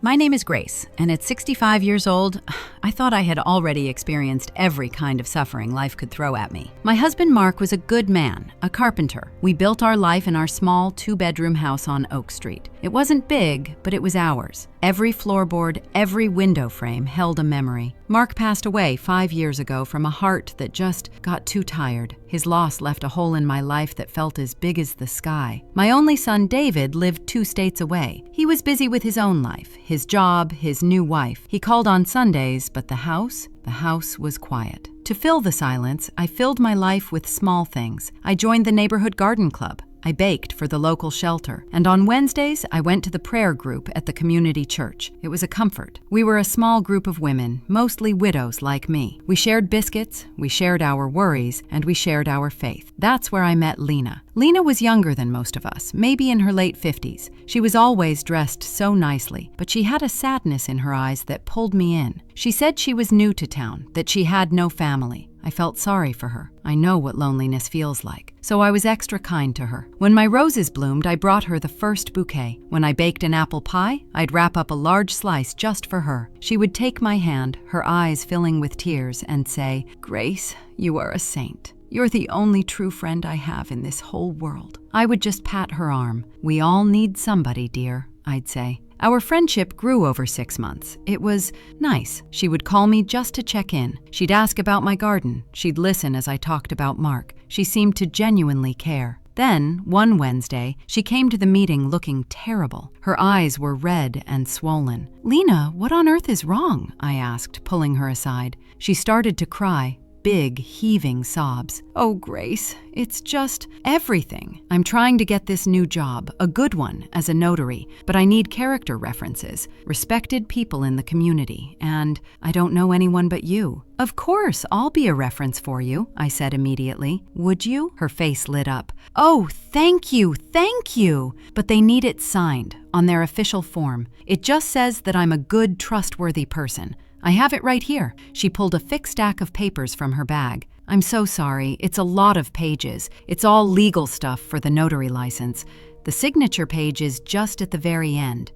My name is Grace, and at 65 years old, I thought I had already experienced every kind of suffering life could throw at me. My husband Mark was a good man, a carpenter. We built our life in our small two-bedroom house on Oak Street. It wasn't big, but it was ours. Every floorboard, every window frame held a memory. Mark passed away 5 years ago from a heart that just got too tired. His loss left a hole in my life that felt as big as the sky. My only son, David, lived 2 states away. He was busy with his own life, his job, his new wife. He called on Sundays, but the house was quiet. To fill the silence, I filled my life with small things. I joined the neighborhood garden club. I baked for the local shelter, and on Wednesdays, I went to the prayer group at the community church. It was a comfort. We were a small group of women, mostly widows like me. We shared biscuits, we shared our worries, and we shared our faith. That's where I met Lena. Lena was younger than most of us, maybe in her late 50s. She was always dressed so nicely, but she had a sadness in her eyes that pulled me in. She said she was new to town, that she had no family. I felt sorry for her. I know what loneliness feels like, so I was extra kind to her. When my roses bloomed, I brought her the first bouquet. When I baked an apple pie, I'd wrap up a large slice just for her. She would take my hand, her eyes filling with tears, and say, "Grace, you are a saint. You're the only true friend I have in this whole world." I would just pat her arm. "We all need somebody, dear," I'd say. Our friendship grew over 6 months. It was nice. She would call me just to check in. She'd ask about my garden. She'd listen as I talked about Mark. She seemed to genuinely care. Then, one Wednesday, she came to the meeting looking terrible. Her eyes were red and swollen. "Lena, what on earth is wrong?" I asked, pulling her aside. She started to cry. Big, heaving sobs. "Oh, Grace, it's just everything. I'm trying to get this new job, a good one, as a notary, but I need character references, respected people in the community, and I don't know anyone but you." "Of course, I'll be a reference for you," I said immediately. "Would you?" Her face lit up. "Oh, thank you, thank you! But they need it signed, on their official form. It just says that I'm a good, trustworthy person. I have it right here." She pulled a thick stack of papers from her bag. "I'm so sorry. It's a lot of pages. It's all legal stuff for the notary license. The signature page is just at the very end."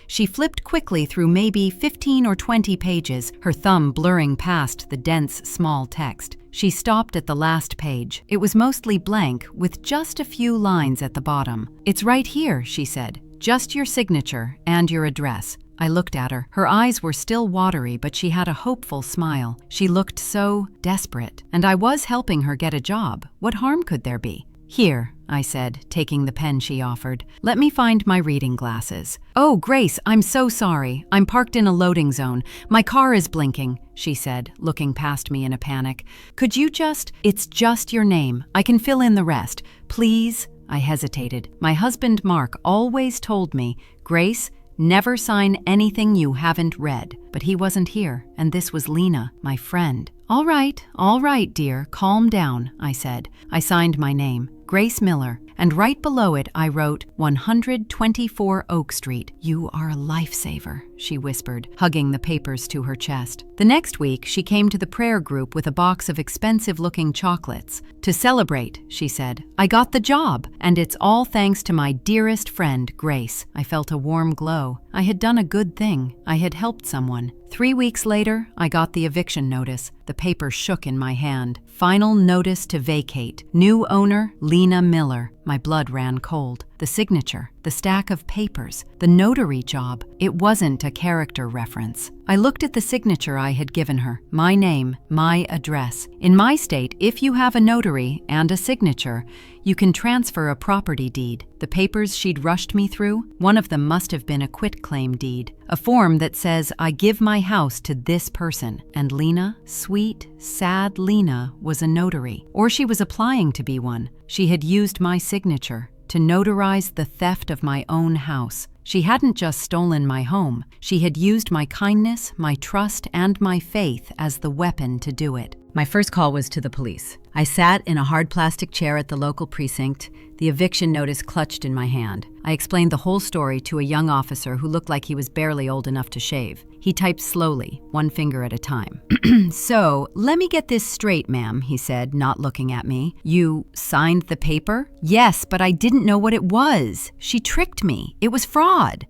She flipped quickly through maybe 15 or 20 pages, her thumb blurring past the dense, small text. She stopped at the last page. It was mostly blank, with just a few lines at the bottom. "It's right here," she said. "Just your signature and your address." I looked at her. Her eyes were still watery, but she had a hopeful smile. She looked so desperate. And I was helping her get a job. What harm could there be? "Here," I said, taking the pen she offered. "Let me find my reading glasses." "Oh, Grace, I'm so sorry. I'm parked in a loading zone. My car is blinking," she said, looking past me in a panic. "Could you just— It's just your name. I can fill in the rest. Please?" I hesitated. My husband, Mark, always told me, "Grace, never sign anything you haven't read." But he wasn't here, and this was Lena, my friend. All right, dear, calm down," I said. I signed my name, Grace Miller, and right below it I wrote 124 Oak Street. "You are a lifesaver," she whispered, hugging the papers to her chest. The next week, she came to the prayer group with a box of expensive-looking chocolates. "To celebrate," she said, "I got the job, and it's all thanks to my dearest friend, Grace." I felt a warm glow. I had done a good thing. I had helped someone. 3 weeks later, I got the eviction notice. The paper shook in my hand. "Final notice to vacate. New owner, Lena Miller." My blood ran cold. The signature, the stack of papers, the notary job. It wasn't a character reference. I looked at the signature I had given her. My name, my address. In my state, if you have a notary and a signature, you can transfer a property deed. The papers she'd rushed me through, one of them must have been a quitclaim deed, a form that says, "I give my house to this person." And Lena, sweet, sad Lena, was a notary. Or she was applying to be one. She had used my signature to notarize the theft of my own house. She hadn't just stolen my home. She had used my kindness, my trust, and my faith as the weapon to do it. My first call was to the police. I sat in a hard plastic chair at the local precinct, the eviction notice clutched in my hand. I explained the whole story to a young officer who looked like he was barely old enough to shave. He typed slowly, one finger at a time. So, let me get this straight, ma'am, he said, not looking at me. You signed the paper? Yes, but I didn't know what it was. She tricked me. It was fraud.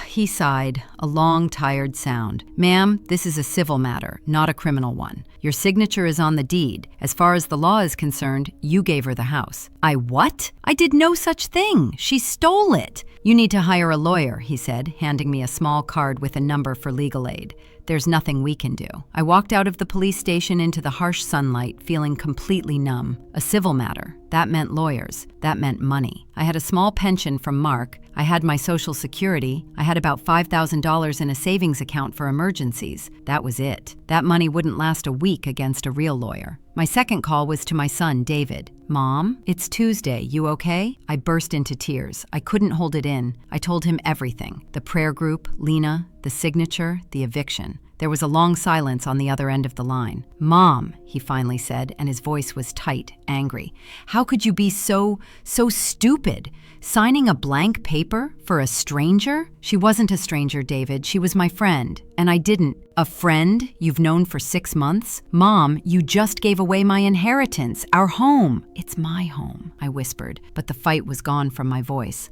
He sighed, a long, tired sound. Ma'am, this is a civil matter, not a criminal one. Your signature is on the deed. As far as the law is concerned, you gave her the house. I what? I did no such thing. She stole it. You need to hire a lawyer, he said, handing me a small card with a number for legal aid. There's nothing we can do. I walked out of the police station into the harsh sunlight, feeling completely numb. A civil matter. That meant lawyers. That meant money. I had a small pension from Mark. I had my Social Security. I had about $5,000 in a savings account for emergencies. That was it. That money wouldn't last a week against a real lawyer. My second call was to my son, David. Mom, it's Tuesday. You okay? I burst into tears. I couldn't hold it in. I told him everything. The prayer group, Lena, the signature, the eviction. There was a long silence on the other end of the line. Mom, he finally said, and his voice was tight, angry. How could you be so stupid? Signing a blank paper for a stranger? She wasn't a stranger, David. She was my friend. And I didn't. A friend you've known for 6 months? Mom, you just gave away my inheritance, our home. It's my home, I whispered, but the fight was gone from my voice.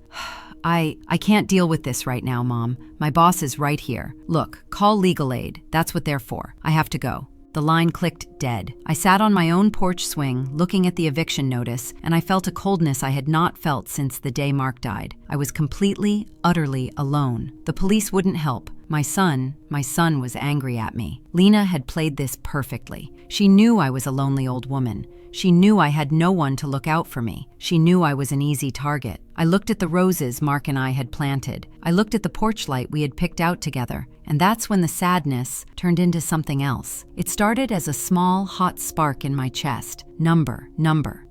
I can't deal with this right now, Mom. My boss is right here. Look, call legal aid. That's what they're for. I have to go. The line clicked dead. I sat on my own porch swing, looking at the eviction notice, and I felt a coldness I had not felt since the day Mark died. I was completely, utterly alone. The police wouldn't help. My son was angry at me. Lena had played this perfectly. She knew I was a lonely old woman. She knew I had no one to look out for me. She knew I was an easy target. I looked at the roses Mark and I had planted. I looked at the porch light we had picked out together. And that's when the sadness turned into something else. It started as a small, hot spark in my chest. Number.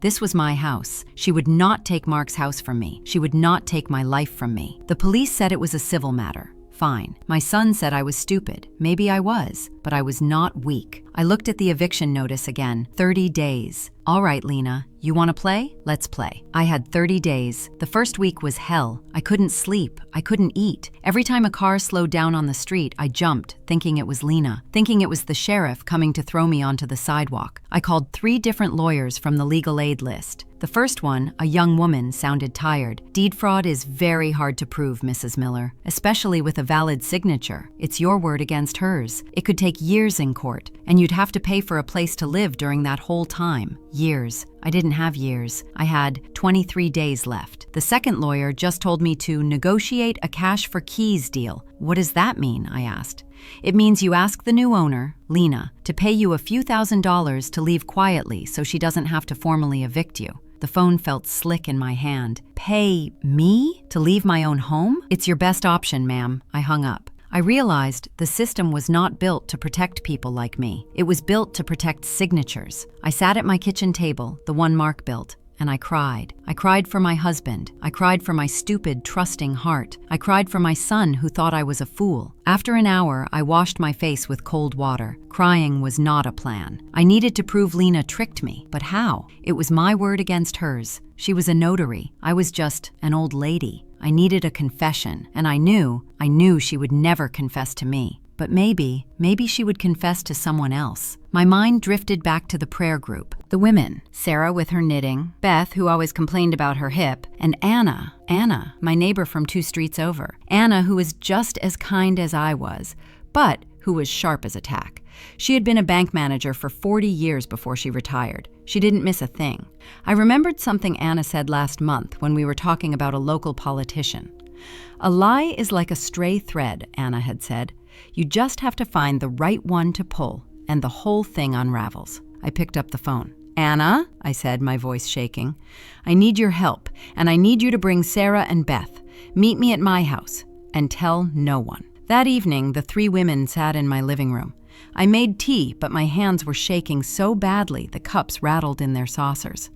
This was my house. She would not take Mark's house from me. She would not take my life from me. The police said it was a civil matter. Fine. My son said I was stupid. Maybe I was, but I was not weak. I looked at the eviction notice again. 30 days. All right, Lena, you want to play? Let's play. I had 30 days. The first week was hell. I couldn't sleep. I couldn't eat. Every time a car slowed down on the street, I jumped, thinking it was Lena, thinking it was the sheriff coming to throw me onto the sidewalk. I called 3 different lawyers from the legal aid list. The first one, a young woman, sounded tired. Deed fraud is very hard to prove, Mrs. Miller, especially with a valid signature. It's your word against hers. It could take years in court, and you'd have to pay for a place to live during that whole time. Years. I didn't have years. I had 23 days left. The second lawyer just told me to negotiate a cash for keys deal. What does that mean? I asked. It means you ask the new owner, Lena, to pay you a few $1,000s to leave quietly so she doesn't have to formally evict you. The phone felt slick in my hand. Pay me to leave my own home? It's your best option, ma'am. I hung up. I realized the system was not built to protect people like me. It was built to protect signatures. I sat at my kitchen table, the one Mark built, and I cried. I cried for my husband. I cried for my stupid, trusting heart. I cried for my son who thought I was a fool. After an hour, I washed my face with cold water. Crying was not a plan. I needed to prove Lena tricked me, but how? It was my word against hers. She was a notary. I was just an old lady. I needed a confession, and I knew she would never confess to me. But maybe she would confess to someone else. My mind drifted back to the prayer group. The women, Sarah with her knitting, Beth, who always complained about her hip, and Anna, my neighbor from 2 streets over. Anna, who was just as kind as I was, but who was sharp as a tack. She had been a bank manager for 40 years before she retired. She didn't miss a thing. I remembered something Anna said last month when we were talking about a local politician. A lie is like a stray thread, Anna had said. You just have to find the right one to pull, and the whole thing unravels. I picked up the phone. Anna, I said, my voice shaking, I need your help, and I need you to bring Sarah and Beth. Meet me at my house, and tell no one. That evening, the 3 women sat in my living room. I made tea, but my hands were shaking so badly the cups rattled in their saucers.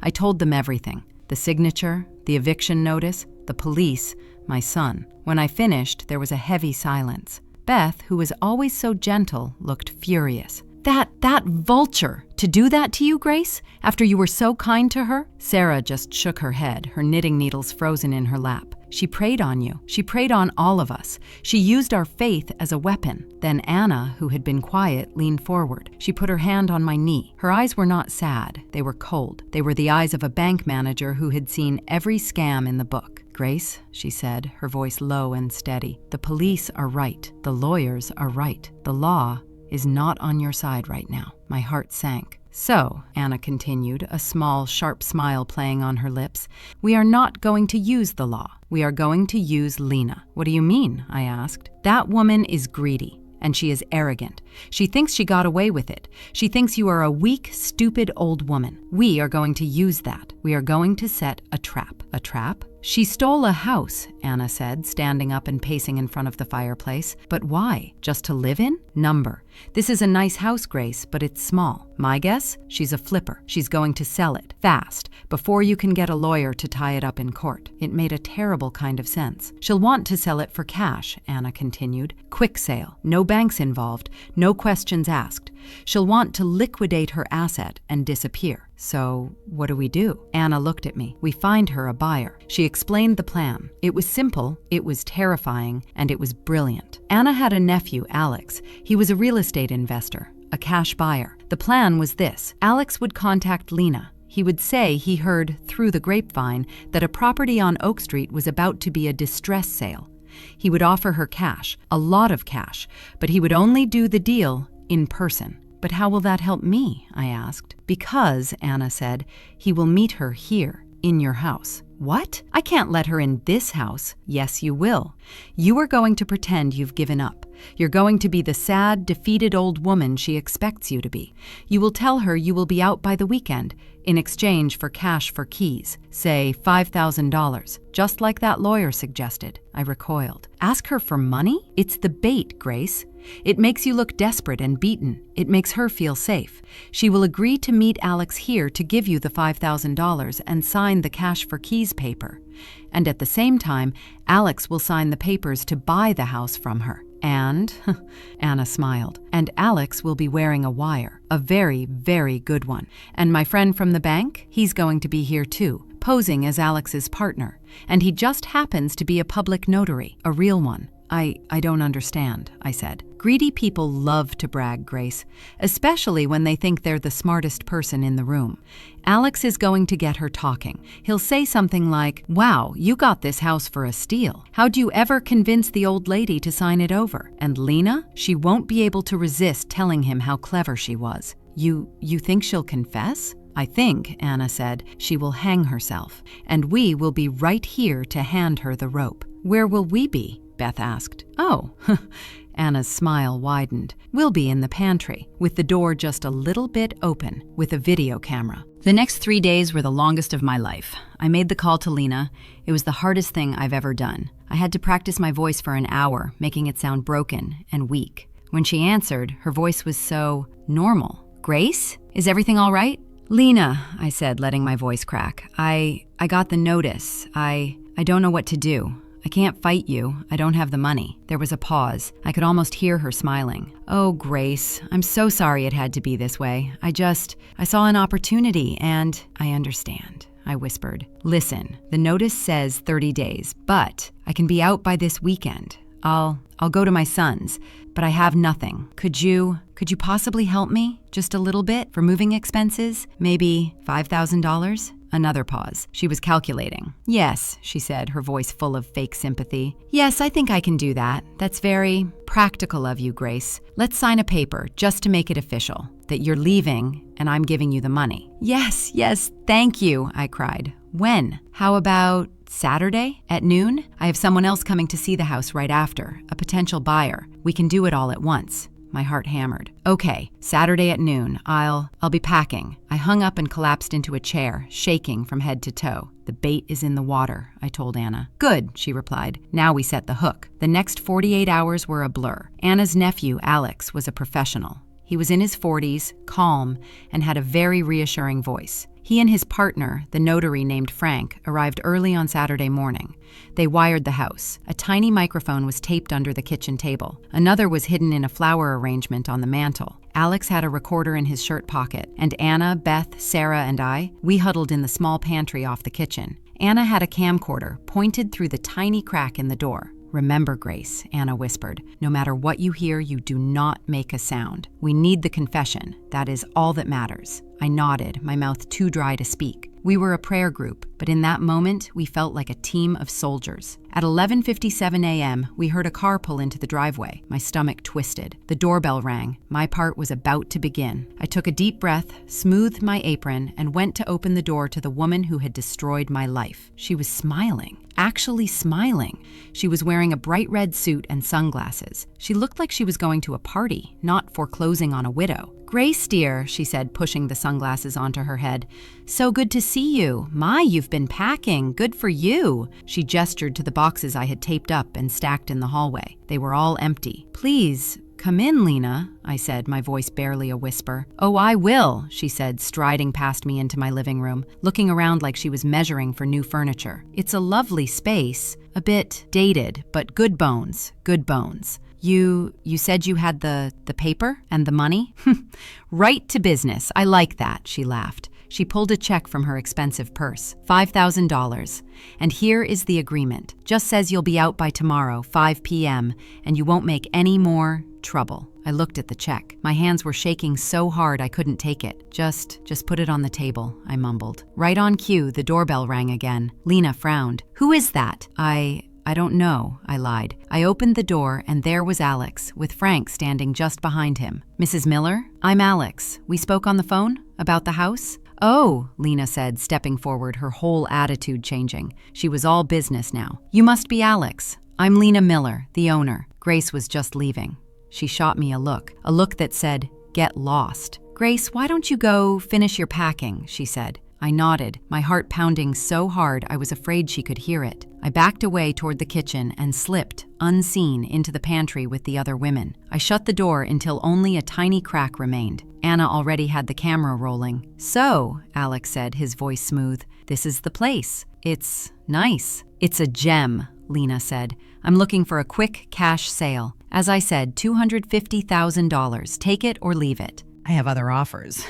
I told them everything. The signature, the eviction notice, the police, my son. When I finished, there was a heavy silence. Beth, who was always so gentle, looked furious. That vulture, to do that to you, Grace, after you were so kind to her? Sarah just shook her head, her knitting needles frozen in her lap. She preyed on you. She preyed on all of us. She used our faith as a weapon. Then Anna, who had been quiet, leaned forward. She put her hand on my knee. Her eyes were not sad. They were cold. They were the eyes of a bank manager who had seen every scam in the book. Grace, she said, her voice low and steady, the police are right. The lawyers are right. The law is not on your side right now. My heart sank. So, Anna continued, a small, sharp smile playing on her lips, we are not going to use the law. We are going to use Lena. What do you mean? I asked. That woman is greedy. And she is arrogant. She thinks she got away with it. She thinks you are a weak, stupid old woman. We are going to use that. We are going to set a trap. A trap? She stole a house, Anna said, standing up and pacing in front of the fireplace. But why? Just to live in? Number. This is a nice house, Grace, but it's small. My guess? She's a flipper. She's going to sell it. Fast. Before you can get a lawyer to tie it up in court. It made a terrible kind of sense. She'll want to sell it for cash, Anna continued. Quick sale. No banks involved. No questions asked. She'll want to liquidate her asset and disappear. So, what do we do? Anna looked at me. We find her a buyer. She explained the plan. It was simple, it was terrifying, and it was brilliant. Anna had a nephew, Alex. He was a real estate investor, a cash buyer. The plan was this. Alex would contact Lena. He would say he heard through the grapevine that a property on Oak Street was about to be a distress sale. He would offer her cash, a lot of cash, but he would only do the deal in person. But how will that help me? I asked. Because, Anna said, he will meet her here, in your house. What? I can't let her in this house. Yes, you will. You are going to pretend you've given up. You're going to be the sad, defeated old woman she expects you to be. You will tell her you will be out by the weekend, in exchange for cash for keys, say $5,000, just like that lawyer suggested. I recoiled. Ask her for money? It's the bait, Grace. It makes you look desperate and beaten. It makes her feel safe. She will agree to meet Alex here to give you the $5,000 and sign the cash for keys paper. And at the same time, Alex will sign the papers to buy the house from her. And, Anna smiled, and Alex will be wearing a wire, a very, very good one. And my friend from the bank, he's going to be here too, posing as Alex's partner. And he just happens to be a public notary, a real one. I don't understand, I said. Greedy people love to brag, Grace, especially when they think they're the smartest person in the room. Alex is going to get her talking. He'll say something like, wow, you got this house for a steal. How'd you ever convince the old lady to sign it over? And Lena, she won't be able to resist telling him how clever she was. You think she'll confess? I think, Anna said, she will hang herself, and we will be right here to hand her the rope. Where will we be? Beth asked. Oh, Anna's smile widened. We'll be in the pantry, with the door just a little bit open, with a video camera. The next 3 days were the longest of my life. I made the call to Lena. It was the hardest thing I've ever done. I had to practice my voice for an hour, making it sound broken and weak. When she answered, her voice was so normal. Grace? Is everything all right? Lena, I said, letting my voice crack. I got the notice. I don't know what to do. I can't fight you. I don't have the money. There was a pause. I could almost hear her smiling. Oh, Grace, I'm so sorry it had to be this way. I saw an opportunity and I understand, I whispered. Listen, the notice says 30 days, but I can be out by this weekend. I'll go to my son's, but I have nothing. Could you possibly help me? Just a little bit for moving expenses? Maybe $5,000? Another pause. She was calculating. Yes, she said, her voice full of fake sympathy. Yes, I think I can do that. That's very practical of you, Grace. Let's sign a paper just to make it official, that you're leaving and I'm giving you the money. Yes, thank you, I cried. When? How about Saturday at noon? I have someone else coming to see the house right after, a potential buyer. We can do it all at once. My heart hammered. Okay, Saturday at noon. I'll be packing. I hung up and collapsed into a chair, shaking from head to toe. The bait is in the water, I told Anna. Good, she replied. Now we set the hook. The next 48 hours were a blur. Anna's nephew, Alex, was a professional. He was in his 40s, calm, and had a very reassuring voice. He and his partner, the notary named Frank, arrived early on Saturday morning. They wired the house. A tiny microphone was taped under the kitchen table. Another was hidden in a flower arrangement on the mantel. Alex had a recorder in his shirt pocket, and Anna, Beth, Sarah, and I, we huddled in the small pantry off the kitchen. Anna had a camcorder pointed through the tiny crack in the door. "Remember, Grace," Anna whispered, "no matter what you hear, you do not make a sound. We need the confession. That is all that matters." I nodded, my mouth too dry to speak. We were a prayer group, but in that moment, we felt like a team of soldiers. At 11:57 a.m., we heard a car pull into the driveway. My stomach twisted. The doorbell rang. My part was about to begin. I took a deep breath, smoothed my apron, and went to open the door to the woman who had destroyed my life. She was smiling. Actually smiling. She was wearing a bright red suit and sunglasses. She looked like she was going to a party, not foreclosing on a widow. "Grace, dear," she said, pushing the sunglasses onto her head. "So good to see you. My, you've been packing. Good for you." She gestured to the boxes I had taped up and stacked in the hallway. They were all empty. "Please, come in, Lena," I said, my voice barely a whisper. "Oh, I will," she said, striding past me into my living room, looking around like she was measuring for new furniture. "It's a lovely space, a bit dated, but good bones, good bones. You said you had the paper and the money?" "Right to business. I like that," she laughed. She pulled a check from her expensive purse. $5,000. "And here is the agreement. Just says you'll be out by tomorrow, 5 p.m., and you won't make any more trouble." I looked at the check. My hands were shaking so hard I couldn't take it. Just put it on the table," I mumbled. Right on cue, the doorbell rang again. Lena frowned. "Who is that?" I don't know," I lied. I opened the door, and there was Alex, with Frank standing just behind him. "Mrs. Miller? I'm Alex. We spoke on the phone? About the house?" "Oh," Lena said, stepping forward, her whole attitude changing. She was all business now. "You must be Alex. I'm Lena Miller, the owner." Grace was just leaving. She shot me a look that said, "Get lost." "Grace, why don't you go finish your packing?" she said. I nodded, my heart pounding so hard I was afraid she could hear it. I backed away toward the kitchen and slipped, unseen, into the pantry with the other women. I shut the door until only a tiny crack remained. Anna already had the camera rolling. "So," Alex said, his voice smooth, "this is the place. It's nice." "It's a gem," Lena said. "I'm looking for a quick cash sale. As I said, $250,000. Take it or leave it." "I have other offers."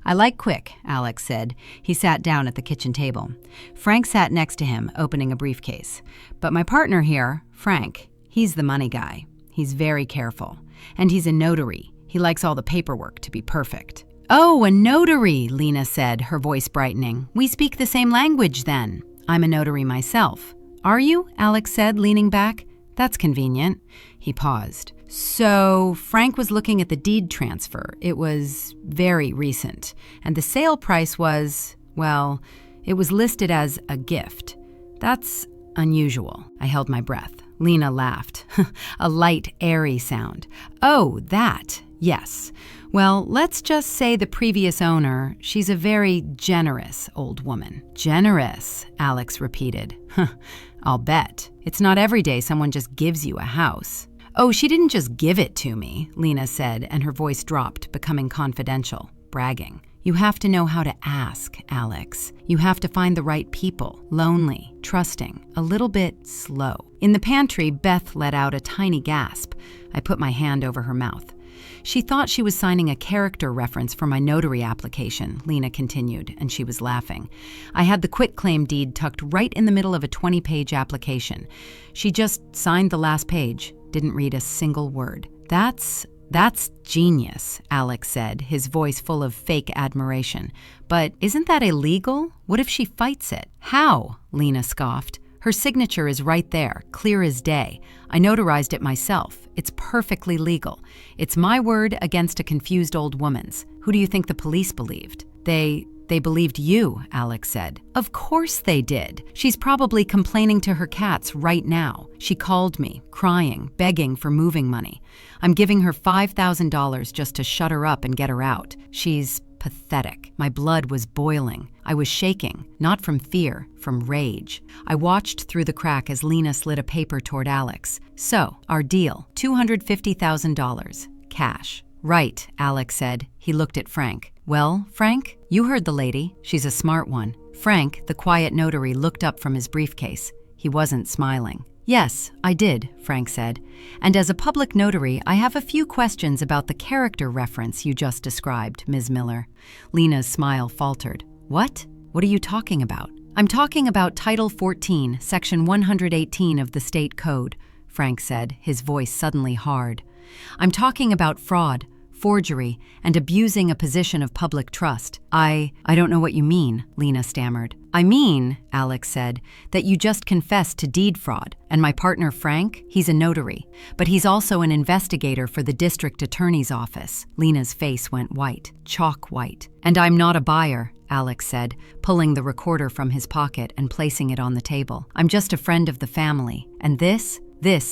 "I like quick," Alex said. He sat down at the kitchen table. Frank sat next to him, opening a briefcase. "But my partner here, Frank, he's the money guy. He's very careful. And he's a notary. He likes all the paperwork to be perfect." "Oh, a notary," Lena said, her voice brightening. "We speak the same language then." "I'm a notary myself." "Are you?" Alex said, leaning back. "That's convenient." He paused. "So Frank was looking at the deed transfer. It was very recent. And the sale price was, well, it was listed as a gift. That's unusual." I held my breath. Lena laughed. A light, airy sound. "Oh, that. Yes. Well, let's just say the previous owner, she's a very generous old woman." "Generous," Alex repeated. "I'll bet. It's not every day someone just gives you a house." "Oh, she didn't just give it to me," Lena said, and her voice dropped, becoming confidential, bragging. "You have to know how to ask, Alex. You have to find the right people. Lonely, trusting, a little bit slow." In the pantry, Beth let out a tiny gasp. I put my hand over her mouth. "She thought she was signing a character reference for my notary application," Lena continued, and she was laughing. "I had the Quitclaim Deed tucked right in the middle of a 20-page application. She just signed the last page, didn't read a single word." That's genius," Alex said, his voice full of fake admiration. "But isn't that illegal? What if she fights it?" "How?" Lena scoffed. "Her signature is right there, clear as day. I notarized it myself. It's perfectly legal. It's my word against a confused old woman's. Who do you think the police believed?" They believed you," Alex said. "Of course they did. She's probably complaining to her cats right now. She called me, crying, begging for moving money. I'm giving her $5,000 just to shut her up and get her out. She's pathetic." My blood was boiling. I was shaking, not from fear, from rage. I watched through the crack as Lena slid a paper toward Alex. "So, our deal, $250,000, cash." "Right," Alex said. He looked at Frank. "Well, Frank, you heard the lady. She's a smart one." Frank, the quiet notary, looked up from his briefcase. He wasn't smiling. Yes, I did, Frank said. And as a public notary, I have a few questions about the character reference you just described, Ms. Miller. Lena's smile faltered. What? What are you talking about? I'm talking about Title 14, Section 118 of the State Code, Frank said, his voice suddenly hard. I'm talking about fraud, forgery, and abusing a position of public trust. I don't know what you mean, Lena stammered. I mean, Alex said, that you just confessed to deed fraud, and my partner Frank, he's a notary, but he's also an investigator for the district attorney's office. Lena's face went white, chalk white. And I'm not a buyer, Alex said, pulling the recorder from his pocket and placing it on the table. I'm just a friend of the family, and this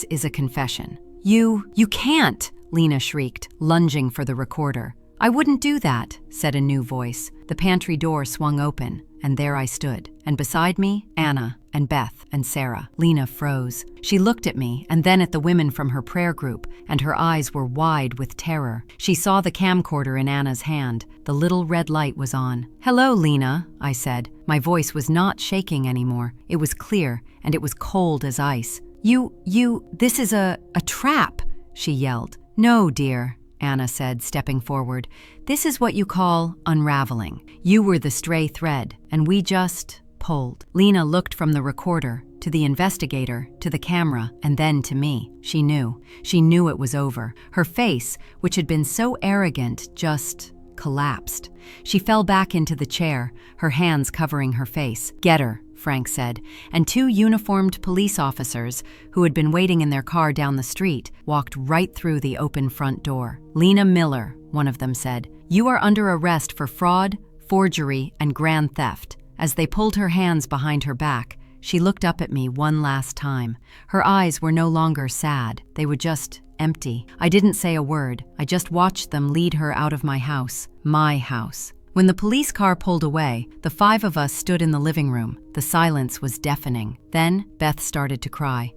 is a confession. You can't, Lena shrieked, lunging for the recorder. I wouldn't do that, said a new voice. The pantry door swung open, and there I stood. And beside me, Anna and Beth and Sarah. Lena froze. She looked at me and then at the women from her prayer group, and her eyes were wide with terror. She saw the camcorder in Anna's hand. The little red light was on. Hello, Lena, I said. My voice was not shaking anymore. It was clear, and it was cold as ice. This is a trap, she yelled. No, dear, Anna said, stepping forward. This is what you call unraveling. You were the stray thread, and we just pulled. Lena looked from the recorder to the investigator, to the camera, and then to me. She knew. She knew it was over. Her face, which had been so arrogant, just collapsed. She fell back into the chair, her hands covering her face. Get her, Frank said, and two uniformed police officers, who had been waiting in their car down the street, walked right through the open front door. Lena Miller, one of them said, you are under arrest for fraud, forgery, and grand theft. As they pulled her hands behind her back, she looked up at me one last time. Her eyes were no longer sad, they were just empty. I didn't say a word. I just watched them lead her out of my house. My house. When the police car pulled away, the five of us stood in the living room. The silence was deafening. Then Beth started to cry.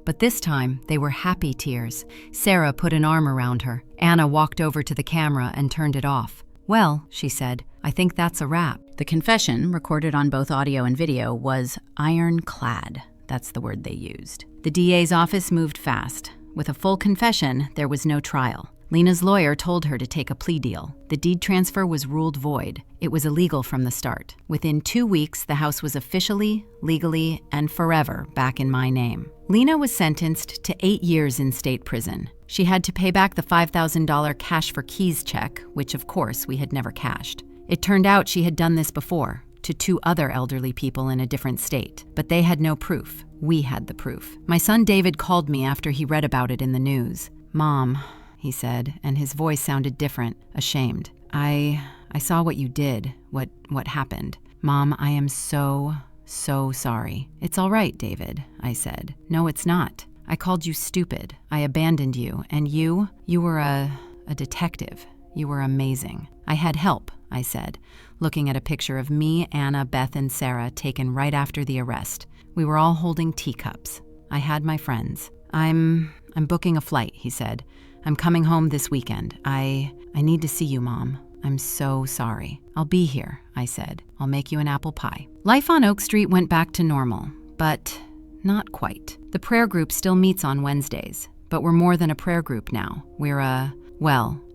But this time, they were happy tears. Sarah put an arm around her. Anna walked over to the camera and turned it off. Well, she said, I think that's a wrap. The confession, recorded on both audio and video, was ironclad. That's the word they used. The DA's office moved fast. With a full confession, there was no trial. Lena's lawyer told her to take a plea deal. The deed transfer was ruled void. It was illegal from the start. Within 2 weeks, the house was officially, legally, and forever back in my name. Lena was sentenced to 8 years in state prison. She had to pay back the $5,000 cash for keys check, which of course we had never cashed. It turned out she had done this before, to 2 other elderly people in a different state, but they had no proof. We had the proof. My son David called me after he read about it in the news. Mom, he said, and his voice sounded different, ashamed. I saw what you did, what happened. Mom, I am so sorry. It's all right, David, I said. No, it's not. I called you stupid. I abandoned you, and you were a detective. You were amazing. I had help, I said, looking at a picture of me, Anna, Beth, and Sarah taken right after the arrest. We were all holding teacups. I had my friends. I'm booking a flight, he said. I'm coming home this weekend. I need to see you, Mom. I'm so sorry. I'll be here, I said. I'll make you an apple pie. Life on Oak Street went back to normal, but not quite. The prayer group still meets on Wednesdays, but we're more than a prayer group now. We're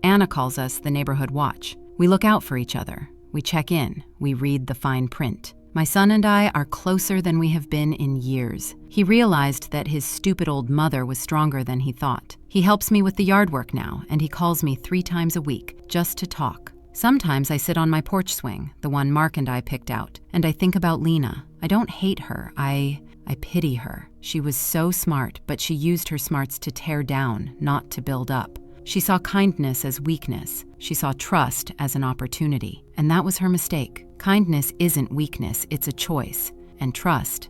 Anna calls us the neighborhood watch. We look out for each other. We check in. We read the fine print. My son and I are closer than we have been in years. He realized that his stupid old mother was stronger than he thought. He helps me with the yard work now, and he calls me 3 times a week, just to talk. Sometimes I sit on my porch swing, the one Mark and I picked out, and I think about Lena. I don't hate her. I pity her. She was so smart, but she used her smarts to tear down, not to build up. She saw kindness as weakness. She saw trust as an opportunity, and that was her mistake. Kindness isn't weakness, it's a choice. And trust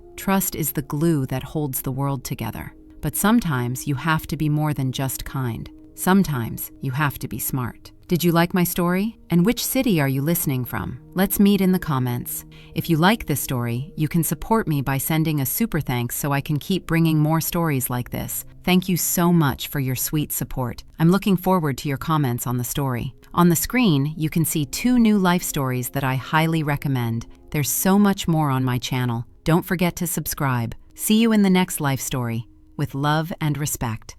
is the glue that holds the world together. But sometimes you have to be more than just kind. Sometimes you have to be smart. Did you like my story? And which city are you listening from? Let's meet in the comments. If you like this story, you can support me by sending a super thanks so I can keep bringing more stories like this. Thank you so much for your sweet support. I'm looking forward to your comments on the story. On the screen, you can see 2 new life stories that I highly recommend. There's so much more on my channel. Don't forget to subscribe. See you in the next life story. with love and respect.